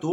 2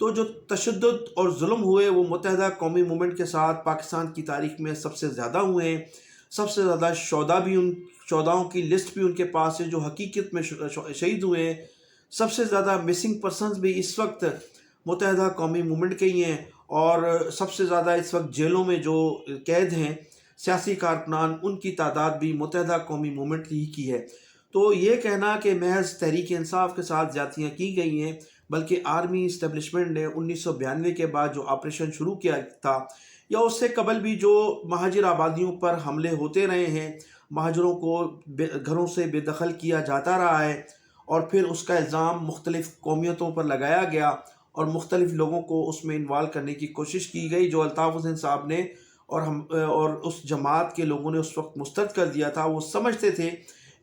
تو جو تشدد اور ظلم ہوئے وہ متحدہ قومی مومنٹ کے ساتھ پاکستان کی تاریخ میں سب سے زیادہ ہوئے ہیں. سب سے زیادہ شہداؤں کی لسٹ بھی ان کے پاس ہے جو حقیقت میں شہید ہوئے ہیں. سب سے زیادہ مسنگ پرسنز بھی اس وقت متحدہ قومی مومنٹ کے ہی ہیں، اور سب سے زیادہ اس وقت جیلوں میں جو قید ہیں سیاسی کارکنان، ان کی تعداد بھی متحدہ قومی مومنٹ ہی کی ہے. تو یہ کہنا کہ محض تحریک انصاف کے ساتھ زیادتیاں کی گئی ہیں، بلکہ آرمی اسٹیبلشمنٹ نے 1992 کے بعد جو آپریشن شروع کیا تھا یا اس سے قبل بھی جو مہاجر آبادیوں پر حملے ہوتے رہے ہیں، مہاجروں کو گھروں سے بے دخل کیا جاتا رہا ہے، اور پھر اس کا الزام مختلف قومیتوں پر لگایا گیا اور مختلف لوگوں کو اس میں انوالو کرنے کی کوشش کی گئی، جو الطاف حسین صاحب نے اور اس جماعت کے لوگوں نے اس وقت مسترد کر دیا تھا. وہ سمجھتے تھے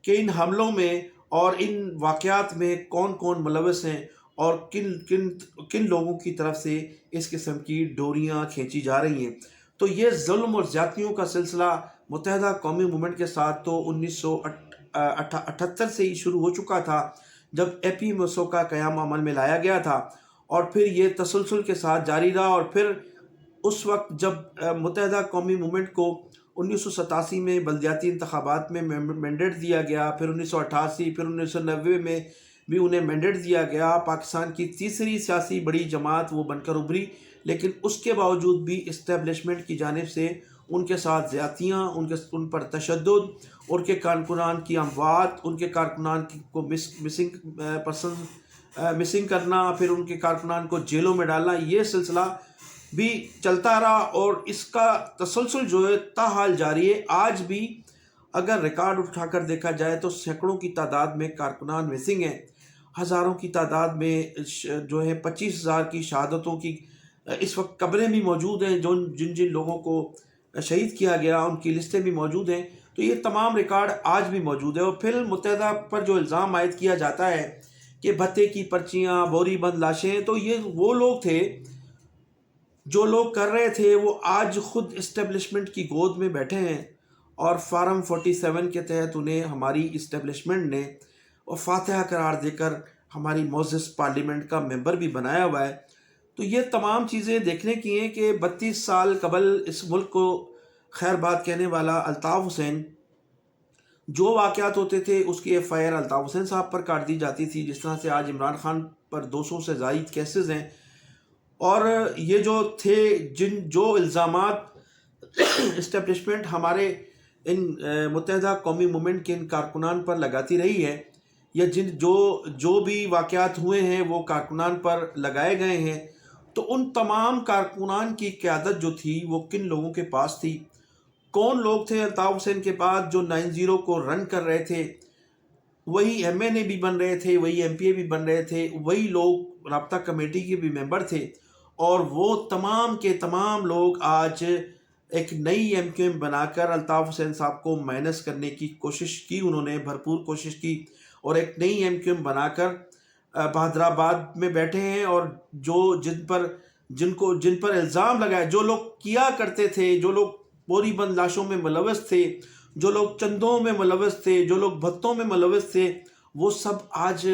کہ ان حملوں میں اور ان واقعات میں کون کون ملوث ہیں اور کن لوگوں کی طرف سے اس قسم کی ڈوریاں کھینچی جا رہی ہیں. تو یہ ظلم اور زیادتیوں کا سلسلہ متحدہ قومی مومنٹ کے ساتھ تو 1978 سے ہی شروع ہو چکا تھا، جب اے پی ایم ایس او کا قیام عمل میں لایا گیا تھا، اور پھر یہ تسلسل کے ساتھ جاری رہا. اور پھر اس وقت جب متحدہ قومی مومنٹ کو 1987 میں بلدیاتی انتخابات میں مینڈیٹ دیا گیا، پھر 1988 پھر 1990 میں بھی انہیں مینڈیٹ دیا گیا، پاکستان کی تیسری سیاسی بڑی جماعت وہ بن کر ابھری. لیکن اس کے باوجود بھی اسٹیبلشمنٹ کی جانب سے ان کے ساتھ زیادتیاں، ان پر تشدد، ان کے کارکنان کی اموات، ان کے کارکنان کو مسنگ کرنا، پھر ان کے کارکنان کو جیلوں میں ڈالنا، یہ سلسلہ بھی چلتا رہا، اور اس کا تسلسل جو ہے تاحال جاری ہے. آج بھی اگر ریکارڈ اٹھا کر دیکھا جائے تو سینکڑوں کی تعداد میں کارکنان مسنگ ہیں، ہزاروں کی تعداد میں جو ہے 25,000 کی شہادتوں کی اس وقت قبریں بھی موجود ہیں، جن لوگوں کو شہید کیا گیا ان کی لسٹیں بھی موجود ہیں. تو یہ تمام ریکارڈ آج بھی موجود ہے. اور پھر متحدہ پر جو الزام عائد کیا جاتا ہے کہ بھتے کی پرچیاں، بوری بند لاشیں، تو یہ وہ لوگ تھے جو لوگ کر رہے تھے، وہ آج خود اسٹیبلشمنٹ کی گود میں بیٹھے ہیں، اور فارم 47 کے تحت انہیں ہماری اسٹیبلشمنٹ نے فاتحہ قرار دے کر ہماری معزز پارلیمنٹ کا ممبر بھی بنایا ہوا ہے. تو یہ تمام چیزیں دیکھنے کی ہیں کہ 32 سال قبل اس ملک کو خیر بات کہنے والا الطاف حسین، جو واقعات ہوتے تھے اس کی F I R Altaf Hussain صاحب پر کاٹ دی جاتی تھی، جس طرح سے آج عمران خان پر 200 سے زائد کیسز ہیں. اور یہ جو تھے جو الزامات اسٹیبلشمنٹ ہمارے ان متحدہ قومی مومنٹ کے ان کارکنان پر لگاتی رہی ہے، یا جو بھی واقعات ہوئے ہیں وہ کارکنان پر لگائے گئے ہیں، تو ان تمام کارکنان کی قیادت جو تھی وہ کن لوگوں کے پاس تھی؟ کون لوگ تھے الطاف حسین کے بعد جو 90 کو رن کر رہے تھے؟ وہی ایم این اے بھی بن رہے تھے، وہی ایم پی اے بھی بن رہے تھے، وہی لوگ رابطہ کمیٹی کے بھی ممبر تھے، اور وہ تمام کے تمام لوگ آج ایک نئی ایم کیو ایم بنا کر الطاف حسین صاحب کو مائنس کرنے کی کوشش کی، انہوں نے بھرپور کوشش کی، اور ایک نئی ایم کیو ایم بنا کر بہادر آباد میں بیٹھے ہیں. اور جن پر الزام لگائے، جو لوگ کیا کرتے تھے، جو لوگ بوری بند لاشوں میں ملوث تھے، جو لوگ چندوں میں ملوث تھے، جو لوگ بھتوں میں ملوث تھے، وہ سب آج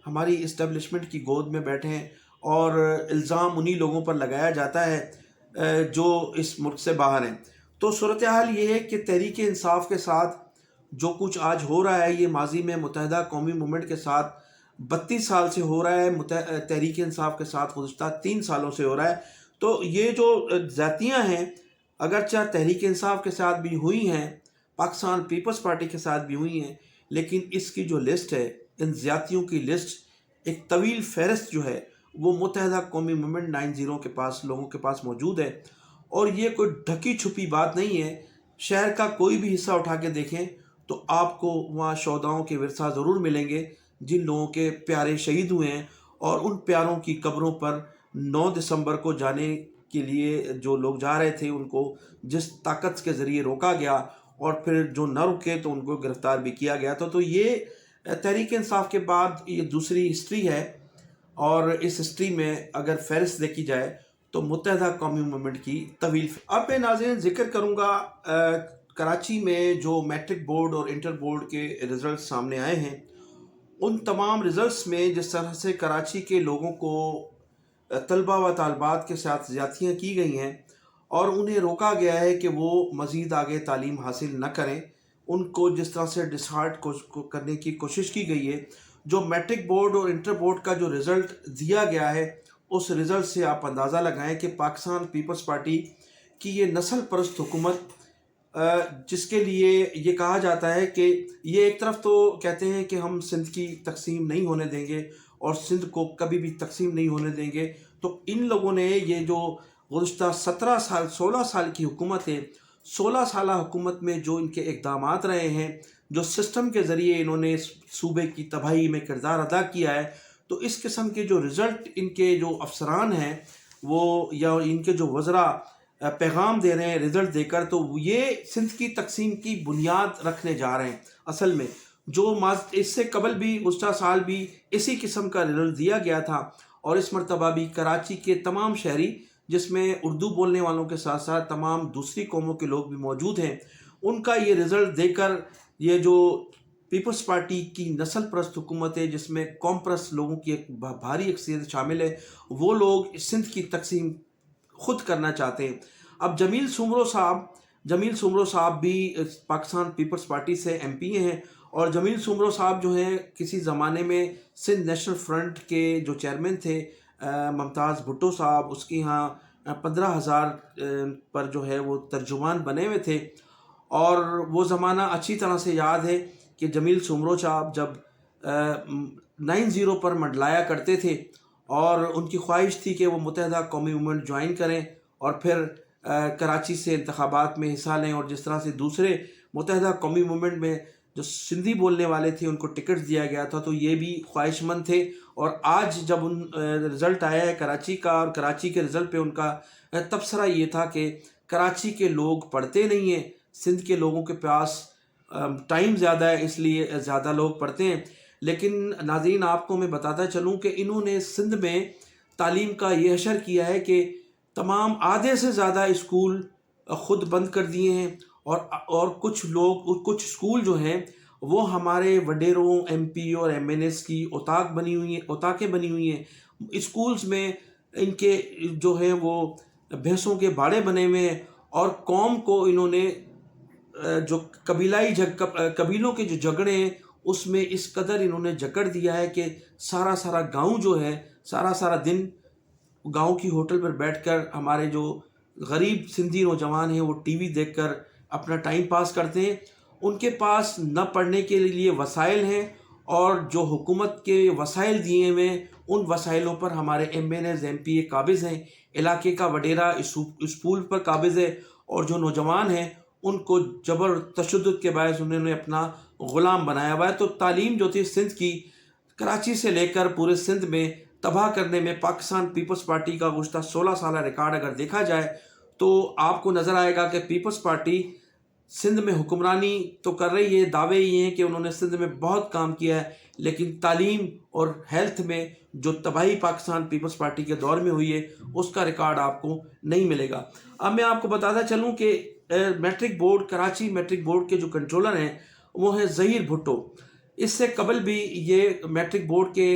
ہماری اسٹیبلشمنٹ کی گود میں بیٹھے ہیں، اور الزام انہی لوگوں پر لگایا جاتا ہے جو اس ملک سے باہر ہیں. تو صورتحال یہ ہے کہ تحریک انصاف کے ساتھ جو کچھ آج ہو رہا ہے، یہ ماضی میں متحدہ قومی مومنٹ کے ساتھ 32 سال سے ہو رہا ہے، تحریک انصاف کے ساتھ گزشتہ 3 سالوں سے ہو رہا ہے. تو یہ جو زیادتیاں ہیں، اگرچہ تحریک انصاف کے ساتھ بھی ہوئی ہیں، پاکستان پیپلز پارٹی کے ساتھ بھی ہوئی ہیں، لیکن اس کی جو لسٹ ہے، ان زیادتیوں کی لسٹ، ایک طویل فہرست جو ہے وہ متحدہ قومی مومنٹ 90 کے پاس، لوگوں کے پاس موجود ہے. اور یہ کوئی ڈھکی چھپی بات نہیں ہے. شہر کا کوئی بھی حصہ اٹھا کے دیکھیں تو آپ کو وہاں شہداؤں کے ورثہ ضرور ملیں گے، جن لوگوں کے پیارے شہید ہوئے ہیں، اور ان پیاروں کی قبروں پر 9 دسمبر کو جانے کے لیے جو لوگ جا رہے تھے، ان کو جس طاقت کے ذریعے روکا گیا، اور پھر جو نہ رکے تو ان کو گرفتار بھی کیا گیا تھا. تو یہ تحریک انصاف کے بعد یہ دوسری ہسٹری ہے، اور اس ہسٹری میں اگر فہرست دیکھی جائے تو متحدہ قومی مومنٹ کی طویل. اب میں ناظرین ذکر کروں گا کراچی میں جو میٹرک بورڈ اور انٹر بورڈ کے رزلٹس سامنے آئے ہیں. ان تمام رزلٹس میں جس طرح سے کراچی کے لوگوں کو طلبہ و طالبات کے ساتھ زیادتیاں کی گئی ہیں اور انہیں روکا گیا ہے کہ وہ مزید آگے تعلیم حاصل نہ کریں. ان کو جس طرح سے ڈسہارٹ کرنے کی کوشش کی گئی ہے. جو میٹرک بورڈ اور انٹر بورڈ کا جو رزلٹ دیا گیا ہے اس رزلٹ سے آپ اندازہ لگائیں کہ پاکستان پیپلز پارٹی کی یہ نسل پرست حکومت، جس کے لیے یہ کہا جاتا ہے کہ یہ ایک طرف تو کہتے ہیں کہ ہم سندھ کی تقسیم نہیں ہونے دیں گے اور سندھ کو کبھی بھی تقسیم نہیں ہونے دیں گے، تو ان لوگوں نے یہ جو گزشتہ 16 سال کی حکومت ہے، 16 سالہ حکومت میں جو ان کے اقدامات رہے ہیں، جو سسٹم کے ذریعے انہوں نے صوبے کی تباہی میں کردار ادا کیا ہے، تو اس قسم کے جو رزلٹ ان کے جو افسران ہیں وہ یا ان کے جو وزراء پیغام دے رہے ہیں رزلٹ دے کر، تو یہ سندھ کی تقسیم کی بنیاد رکھنے جا رہے ہیں. اصل میں جو اس سے قبل بھی گزشتہ سال بھی اسی قسم کا رزلٹ دیا گیا تھا، اور اس مرتبہ بھی کراچی کے تمام شہری، جس میں اردو بولنے والوں کے ساتھ ساتھ تمام دوسری قوموں کے لوگ بھی موجود ہیں، ان کا یہ رزلٹ دے کر یہ جو پیپلز پارٹی کی نسل پرست حکومت ہے، جس میں قوم پرست لوگوں کی ایک بھاری اکثریت شامل ہے، وہ لوگ سندھ کی تقسیم خود کرنا چاہتے ہیں. اب جمیل سومرو صاحب بھی پاکستان پیپلز پارٹی سے ایم پی ہیں، اور جمیل سومرو صاحب جو ہیں کسی زمانے میں سندھ نیشنل فرنٹ کے جو چیئرمین تھے، ممتاز بھٹو صاحب، اس کے ہاں 15,000 پر جو ہے وہ ترجمان بنے ہوئے تھے. اور وہ زمانہ اچھی طرح سے یاد ہے کہ جمیل سومرو صاحب جب 90 پر منڈلایا کرتے تھے اور ان کی خواہش تھی کہ وہ متحدہ قومی موومنٹ جوائن کریں اور پھر کراچی سے انتخابات میں حصہ لیں، اور جس طرح سے دوسرے متحدہ قومی موومنٹ میں جو سندھی بولنے والے تھے ان کو ٹکٹ دیا گیا تھا، تو یہ بھی خواہش مند تھے. اور آج جب ان رزلٹ آیا ہے کراچی کا، اور کراچی کے رزلٹ پہ ان کا تبصرہ یہ تھا کہ کراچی کے لوگ پڑھتے نہیں ہیں، سندھ کے لوگوں کے پاس ٹائم زیادہ ہے اس لیے زیادہ لوگ پڑھتے ہیں. لیکن ناظرین، آپ کو میں بتاتا چلوں کہ انہوں نے سندھ میں تعلیم کا یہ حشر کیا ہے کہ تمام آدھے سے زیادہ اسکول خود بند کر دیے ہیں، اور کچھ اسکول جو ہیں وہ ہمارے وڈیروں، ایم پی اور ایم این ایس کی اوتاقیں بنی ہوئی ہیں. اسکولز میں ان کے جو ہیں وہ بھینسوں کے باڑے بنے ہوئے ہیں، اور قوم کو انہوں نے جو قبیلوں کے جو جھگڑے ہیں اس میں اس قدر انہوں نے جکڑ دیا ہے کہ سارا گاؤں جو ہے سارا دن گاؤں کی ہوٹل پر بیٹھ کر ہمارے جو غریب سندھی نوجوان ہیں وہ ٹی وی دیکھ کر اپنا ٹائم پاس کرتے ہیں. ان کے پاس نہ پڑھنے کے لیے وسائل ہیں، اور جو حکومت کے وسائل دیے ہوئے ان وسائلوں پر ہمارے M N As M P A قابض ہیں. علاقے کا وڈیرا اسکول پر قابض ہے، اور جو نوجوان ہیں ان کو جبر تشدد کے باعث انہوں نے اپنا غلام بنایا ہوا ہے. تو تعلیم جو تھی سندھ کی، کراچی سے لے کر پورے سندھ میں تباہ کرنے میں پاکستان پیپلز پارٹی کا گزشتہ 16 سالہ ریکارڈ اگر دیکھا جائے تو آپ کو نظر آئے گا کہ پیپلز پارٹی سندھ میں حکمرانی تو کر رہی ہے، دعوے یہ ہیں کہ انہوں نے سندھ میں بہت کام کیا ہے، لیکن تعلیم اور ہیلتھ میں جو تباہی پاکستان پیپلز پارٹی کے دور میں ہوئی ہے اس کا ریکارڈ آپ کو نہیں ملے گا. اب میں آپ کو بتاتا چلوں کہ matric board, Karachi matric board کے جو کنٹرولر ہیں وہ ہیں ظہیر بھٹو. اس سے قبل بھی یہ میٹرک بورڈ کے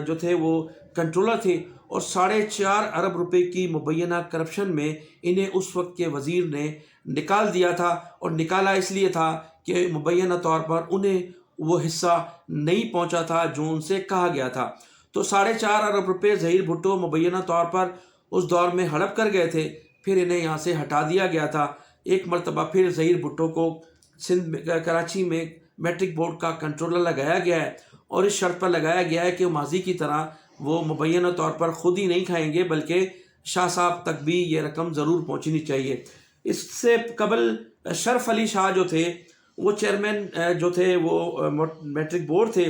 جو تھے وہ کنٹرولر تھے، اور 4.5 ارب روپے کی مبینہ کرپشن میں انہیں اس وقت کے وزیر نے نکال دیا تھا. اور نکالا اس لیے تھا کہ مبینہ طور پر انہیں وہ حصہ نہیں پہنچا تھا جو ان سے کہا گیا تھا. تو 4.5 ارب روپے ظہیر بھٹو مبینہ طور پر اس دور میں ہڑپ کر گئے تھے، پھر انہیں یہاں سے ہٹا دیا گیا تھا. ایک مرتبہ پھر ظہیر بھٹو کو کراچی میں میٹرک بورڈ کا کنٹرولر لگایا گیا ہے، اور اس شرط پر لگایا گیا ہے کہ ماضی کی طرح وہ مبینہ طور پر خود ہی نہیں کھائیں گے، بلکہ شاہ صاحب تک بھی یہ رقم ضرور پہنچنی چاہیے. اس سے قبل شرف علی شاہ جو تھے وہ چیئرمین جو تھے وہ میٹرک بورڈ تھے،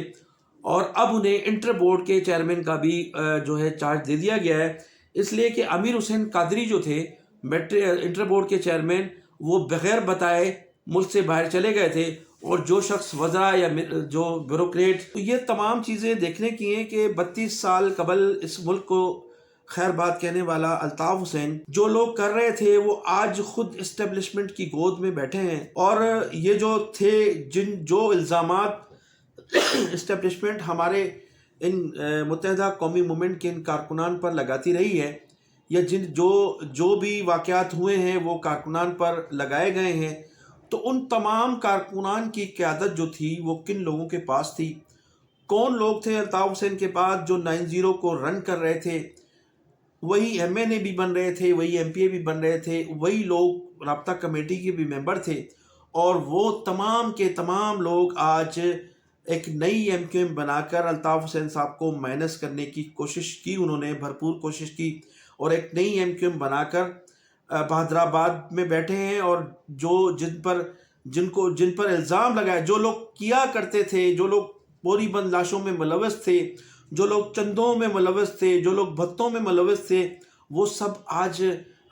اور اب انہیں انٹر بورڈ کے چیئرمین کا بھی جو ہے چارج دے دیا گیا ہے، اس لیے کہ امیر حسین قادری جو تھے انٹر بورڈ کے چیئرمین، وہ بغیر بتائے ملک سے باہر چلے گئے تھے. اور جو شخص وزراء یا جو بیوروکریٹ، یہ تمام چیزیں دیکھنے کی ہیں کہ 32 سال قبل اس ملک کو خیر بات کہنے والا الطاف حسین جو لوگ کر رہے تھے وہ آج خود اسٹیبلشمنٹ کی گود میں بیٹھے ہیں. اور یہ جو تھے جو الزامات اسٹیبلشمنٹ ہمارے ان متحدہ قومی مومنٹ کے ان کارکنان پر لگاتی رہی ہے، یا جو بھی واقعات ہوئے ہیں وہ کارکنان پر لگائے گئے ہیں، تو ان تمام کارکنان کی قیادت جو تھی وہ کن لوگوں کے پاس تھی؟ کون لوگ تھے الطاف حسین کے بعد جو 90 کو رن کر رہے تھے؟ وہی ایم این اے بھی بن رہے تھے، وہی ایم پی اے بھی بن رہے تھے، وہی لوگ رابطہ کمیٹی کے بھی ممبر تھے، اور وہ تمام کے تمام لوگ آج ایک نئی ایم کیو ایم بنا کر الطاف حسین صاحب کو مائنس کرنے کی کوشش کی، انہوں نے بھرپور کوشش کی، اور ایک نئی ایم کیو ایم بنا کر بہادر آباد میں بیٹھے ہیں، اور جن پر الزام لگائے، جو لوگ کیا کرتے تھے، جو لوگ بوری بند لاشوں میں ملوث تھے، جو لوگ چندوں میں ملوث تھے، جو لوگ بھتوں میں ملوث تھے، وہ سب آج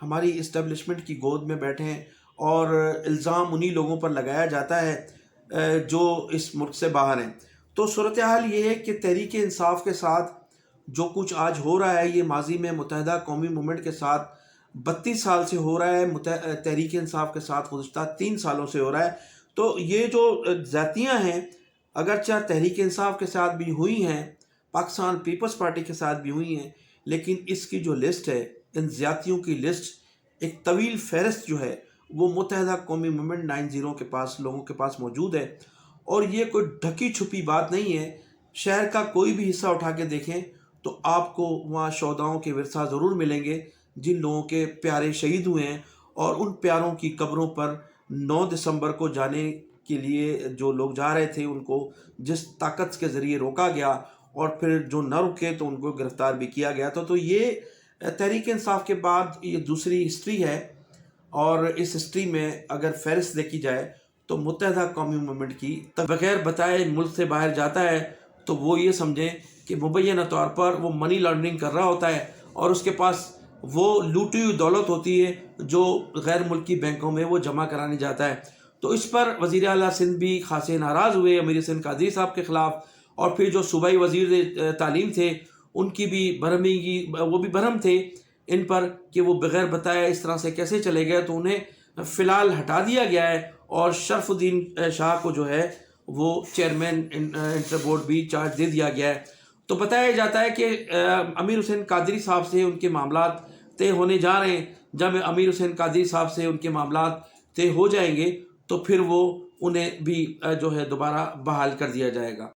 ہماری اسٹیبلشمنٹ کی گود میں بیٹھے ہیں، اور الزام انہی لوگوں پر لگایا جاتا ہے جو اس ملک سے باہر ہیں۔ تو صورتحال یہ ہے کہ تحریک انصاف کے ساتھ جو کچھ آج ہو رہا ہے، یہ ماضی میں متحدہ قومی مومنٹ کے ساتھ 32 سال سے ہو رہا ہے، تحریک انصاف کے ساتھ گزشتہ 3 سالوں سے ہو رہا ہے۔ تو یہ جو زیادتیاں ہیں، اگرچہ تحریک انصاف کے ساتھ بھی ہوئی ہیں، پاکستان پیپلز پارٹی کے ساتھ بھی ہوئی ہیں، لیکن اس کی جو لسٹ ہے، ان زیادتیوں کی لسٹ، ایک طویل فہرست جو ہے وہ متحدہ قومی مومنٹ 90 کے پاس، لوگوں کے پاس موجود ہے، اور یہ کوئی ڈھکی چھپی بات نہیں ہے۔ شہر کا کوئی بھی حصہ اٹھا کے دیکھیں تو آپ کو وہاں شہداؤں کے ورثہ ضرور ملیں گے، جن لوگوں کے پیارے شہید ہوئے ہیں، اور ان پیاروں کی قبروں پر 9 دسمبر کو جانے کے لیے جو لوگ جا رہے تھے، ان کو جس طاقت کے ذریعے روکا گیا، اور پھر جو نہ رکے تو ان کو گرفتار بھی کیا گیا تھا۔ تو یہ تحریک انصاف کے بعد یہ دوسری ہسٹری ہے، اور اس ہسٹری میں اگر فہرست دیکھی جائے تو متحدہ قومی مومنٹ کی بغیر بتائے ملک سے باہر جاتا ہے تو وہ یہ سمجھیں کہ مبینہ طور پر وہ منی لانڈرنگ کر رہا ہوتا ہے، اور اس کے پاس وہ لوٹی ہوئی دولت ہوتی ہے جو غیر ملکی بینکوں میں وہ جمع کرانے جاتا ہے۔ تو اس پر وزیر اعلیٰ سندھ بھی خاصے ناراض ہوئے امیر حسین قادری صاحب کے خلاف، اور پھر جو صوبائی وزیر تعلیم تھے ان کی بھی وہ بھی برہم تھے ان پر کہ وہ بغیر بتائے اس طرح سے کیسے چلے گئے، تو انہیں فی الحال ہٹا دیا گیا ہے، اور شرف الدین شاہ کو جو ہے وہ چیئرمین انٹر بورڈ بھی چارج دے دیا گیا ہے۔ تو بتایا جاتا ہے کہ امیر حسین قادری صاحب سے ان کے معاملات طے ہونے جا رہے ہیں۔ جب امیر حسین قادری صاحب سے ان کے معاملات طے ہو جائیں گے تو پھر انہیں بھی جو ہے دوبارہ بحال کر دیا جائے گا۔